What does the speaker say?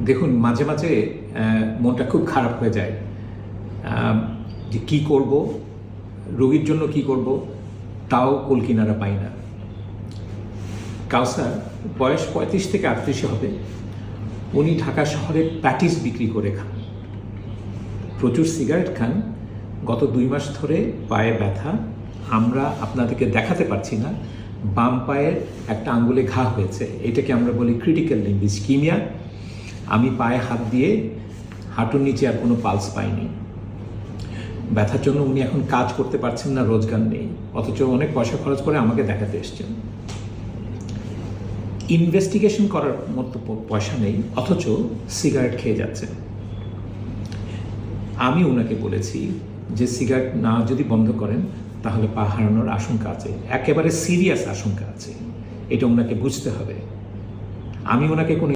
দেখুন, মাঝে মাঝে মনটা খুব খারাপ হয়ে যায় যে কী করব, রোগীর জন্য কি করব, তাও কুল কিনারা পাই না। কাউসার বয়স 35 থেকে 38 হবে। উনি ঢাকা শহরে প্যাটিস বিক্রি করে খান, প্রচুর সিগারেট খান। গত 2 মাস ধরে পায়ে ব্যথা, আমরা আপনাদেরকে দেখাতে পারছি না। বাম পায়ের একটা আঙ্গুলে ঘা হয়েছে, এটাকে আমরা বলি ক্রিটিক্যাল লিম্ব ইসকিমিয়া। আমি পায়ে হাত দিয়ে হাঁটুর নিচে আর কোনো পালস পাইনি। ব্যথার জন্য উনি এখন কাজ করতে পারছেন না, রোজগার নেই, অথচ অনেক পয়সা খরচ করে আমাকে দেখাতে এসছেন। ইনভেস্টিগেশন করার মতো পয়সা নেই, অথচ সিগারেট খেয়ে যাচ্ছেন। আমি ওনাকে বলেছি যে সিগারেট না যদি বন্ধ করেন তাহলে পা হারানোর আশঙ্কা আছে, একেবারে সিরিয়াস আশঙ্কা আছে, এটা ওনাকে বুঝতে হবে। আমি ওনাকে কোনো